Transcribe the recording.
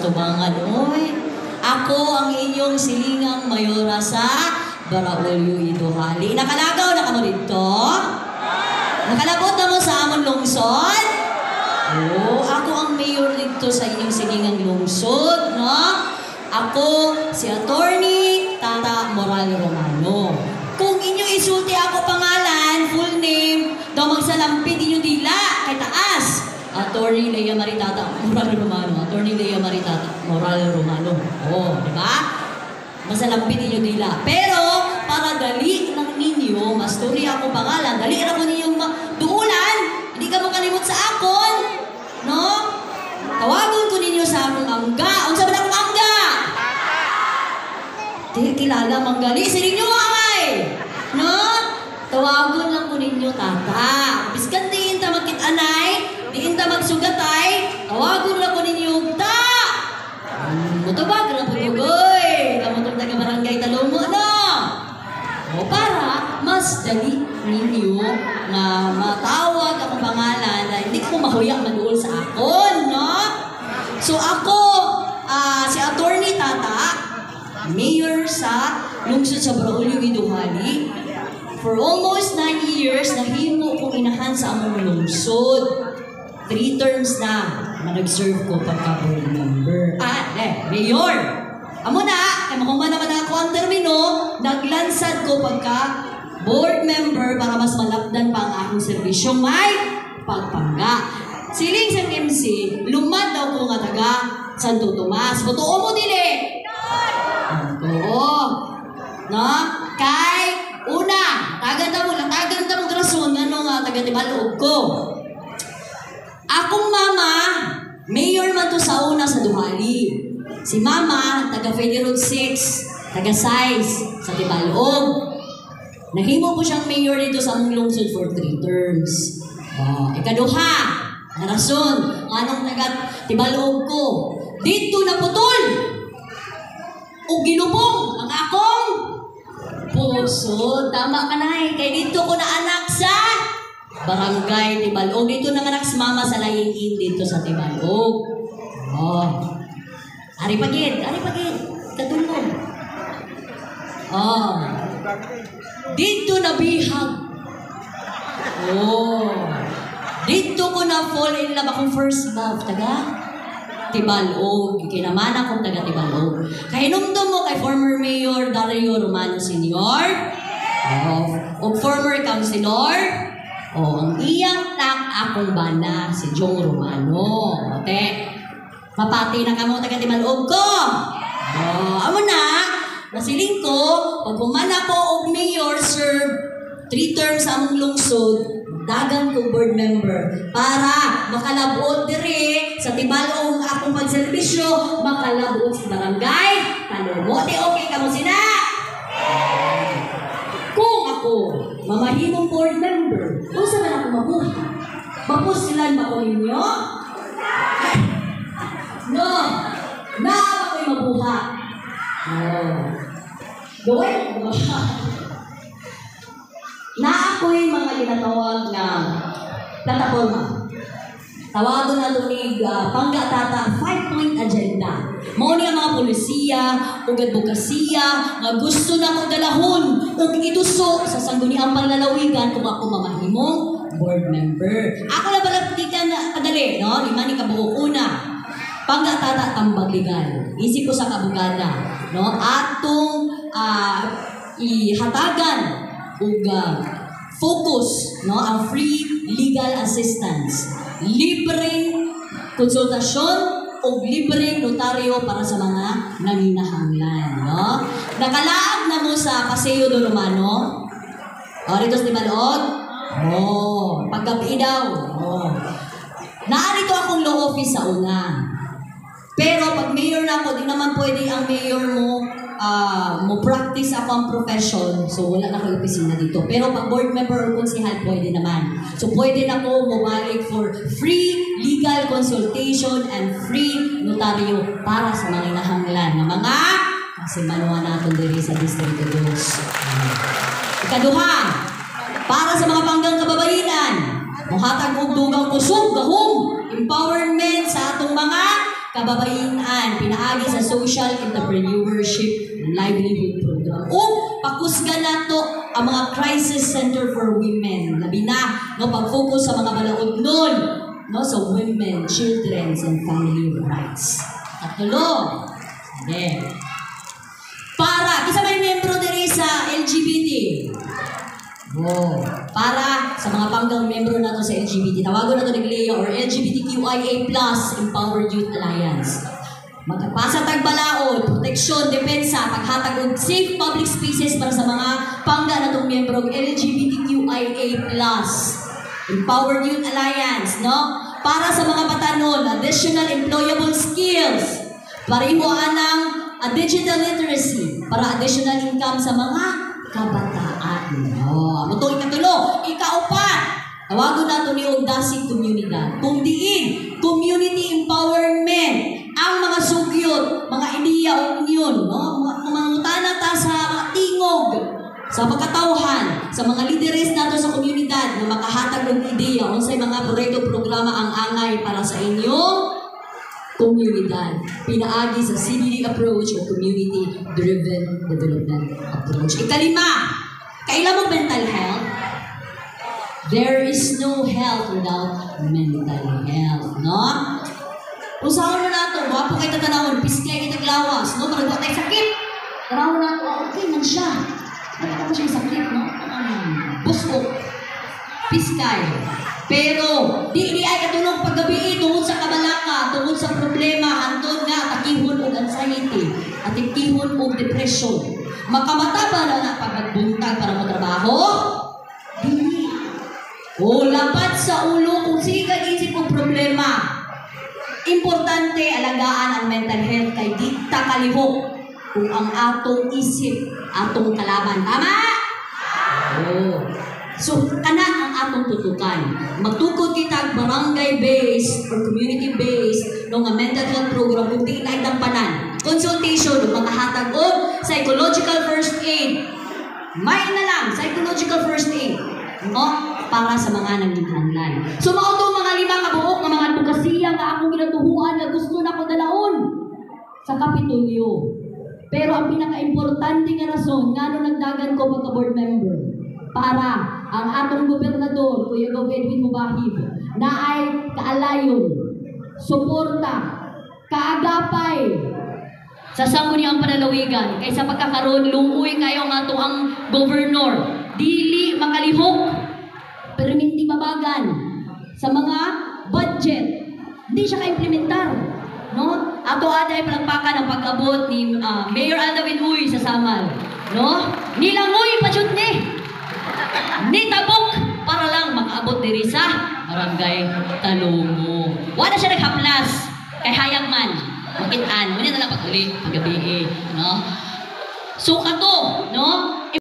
tubangan, oy. Ako ang inyong silingang mayora sa Baraulyo Iduhali. Nakalagaw na ka mo dito? Nakalabot na mo sa amon lungsod? Oo, ako ang mayor dito sa inyong silingang lungsod, no? Ako si Attorney Tata Moral Romano. Kung inyo isulti ako pangalan, full name, daw magsalampid inyo dila, kay taas. Attorney Lea Maritata Moral Romano. Attorney Lea Maritata Moral Romano. Oh, di ba? Masalampid inyo dila. Pero, para dali lang ninyo, mastori ako pangalan, dali lang ko ninyong duulan. Hindi ka mo kalimot sa akon. No? Tawagon ko ninyo sa akong angga. Unsa ba akong angga? Di kilala manggali. Sining nyo angay. No? Tawagon lang ko ninyo, tata. Biskan diin ta magkit-anay, diin ta magsugatay, tawagon lang ko ninyo, ta! Mutubag lang po tugoy. Kamutong taga-barangay Talumo, no? O para mas dali ninyo na matawag akong pangalan na hindi ko mahuyak maduol sa akon, no? So ako, si Attorney Tata, mayor sa lungsod sa Baraulyo Iduhali. For almost 9 years, nahimo kong inahan sa among lungsod. 3 terms na nag-serve ko pagka-board member. Mayor! Amo na, kaya makuha naman ako ang termino, naglansad ko pagka-board member para mas malapdan pa ang akong serbisyong may pagpangga. Siling sa MC, lumad daw ko nga taga Santo Tomas. Totoo mo, dili? Oo. No? Kay una, tagan mo grason, ano nga, taga-tibalog ko. Akong mama, mayor man to sa una sa Duhali. Si mama, taga-Federal 6, taga-Size, sa Tibalog. Nahimo po siyang mayor dito sa among lungsod for 3 terms. Ikaduha, na rason, anong taga-Tibalog ko. Dito na putol! O ginubong ang akong puso. Tama ka na eh. Kaya dito ko na anak sa Barangay Tibalog. Dito na anak si mama sa Layingin dito sa Tibalog. Oh. Ari pagid. Katulong. Oh. Dito na bihag. Oh. Dito ko na fall in love akong first love. Taga Tibalog. Kinaman akong taga Tibalog. Kahinumdum mo kay former Mayor Dario Romano Sr. O former Councilor. Ang iyang akong bana si Jong Romano. Ote. Mapati na kamo taga Tibalog ko. Amo na. Nasiling ko, pag humana ko og mayor, serve 3 terms sa among lungsod, dagan ko board member para makalabot dire sa Tibalog akong pagserbisyo, makalabot sa barangay Talumo. Okay ka mo sina? Kung ako mamahimong board member, kung saan ako mabuhay, mapusilan ba ko ninyo? No! Na ako'y mabuhay. Gawin ko ba? Na ako'y mga ginatawag na plataforma. Tawagon na ito ni Pangga Tata 5-point agenda. Mao niya mga polisiya, ug advokasya, nga gusto na kong dalahon ug ituso sa sangguniang panlalawigan kung ako mamahimong board member. Ako na balagtikan na kadali, no? 5 ni kabuok una. Pangga Tata tambag legal. Isip ko sa kabugada, no? Atong ihatagan ug focus, no, ang free legal assistance, libreng konsultasyon o libreng notaryo para sa mga nanginahanglan, no? Nakalaag na mo sa Paseo do Romano. Rito sa Tibalog. Paggabi daw. Naarito akong law office sa una. Pero pag mayor na ako, di naman pwede ang mayor mo practice ako ang profession, so wala na ko opisina dito. Pero pag board member or konsehal, pwede naman. So pwede na ko bumalik for free legal consultation and free notaryo para sa mga inahanglan na mga kasi manuwa natin diri sa Distrito 2. Ikaduha, para sa mga panggang kababaihan, muhatag og dugang kusog, gahom, empowerment sa atong mga kababayan pinaagi sa social entrepreneurship livelihood program. O pakusga na to ang mga crisis center for women. Labi na no pag-focus sa mga balaod nun no sa women, children and family rights. Katulong. Then para kisa may membro diri sa LGBT. Oh, para sa mga panggang membro nato sa LGBT, tawagon nato ni GLEA or LGBTQIA+ Empowered Youth Alliance. Magpasa tagbalaod, proteksyon, depensa, paghatag og safe public spaces para sa mga pangga natong membro ng LGBTQIA+ Empowered Youth Alliance, no? Para sa mga batanon, additional employable skills. Parihuan ng digital literacy para additional income sa mga kabataan. Mutong ikatulo, ikaupat, tawagon nato ni Dasig Komunidad. Kung diin, community empowerment, ang mga sugyot, mga ideya o union, no? Mangutana ta sa mga tingog, sa pagkatauhan, sa mga lideres nato sa komunidad na makahatag ng ideya o sa mga proyekto programa ang angay para sa inyong komunidad. Pinaagi sa CBD approach o community-driven development approach. Ikalima, kailan mo mental health? There is no health without mental health, no? Usahan na nato, wapo kay tatanawon, piskay kay taglawas, no? Maragwa tayo sakit. Tanawon nato, okay man siya. Nakita mo siya sakit, no? Busko. Piskay. Pero, di ay katulong paggabi tungod sa kabalaka, tungod sa problema, hantod nga, takihon o anxiety, at takihon o depression. Makamata ba na pagbuntag para matrabaho? Dili. O lapat sa ulo kung sige isip o problema. Importante alagaan ang mental health kay di ta kalihok kung ang atong isip, atong kalaban. Tama? Oo. So, kana ang atong tutukan. Magtukod kita barangay-based or community-based ng mental health program kung di na panan. Consultation, makahatag o psychological first aid. May na lang, psychological first aid. No? Para sa mga nanginhanglan. So, mga itong mga lima kabuok ng mga advokasya nga akong ginatuhuan na gusto na ko dalaon sa Kapitolyo. Pero ang pinaka-importante nga rason, nga nung nagdagan ko pagka-board member, para ang atong gobernador, Kuya Gov Edwin Mubahib, na ay kaalayon, suporta, kaagapay sa sangguniang panalawigan, kaysa pagkakaroon, luoy kayo nga to ang governor, dili makalihok, pero hindi mabagan sa mga budget, hindi siya ka-implementar. No? Ato-ada ay palagpakan ang pag-abot ni Mayor Aldwin Uy sa Samal. No? Nilangoy pa jud ni tabok para lang makaabot diri sa barangay Talungo. Wala siya naghaplas kay hayag man. Makitaan, muna na lang pag-uli, pag-gabi, no? So kato, no?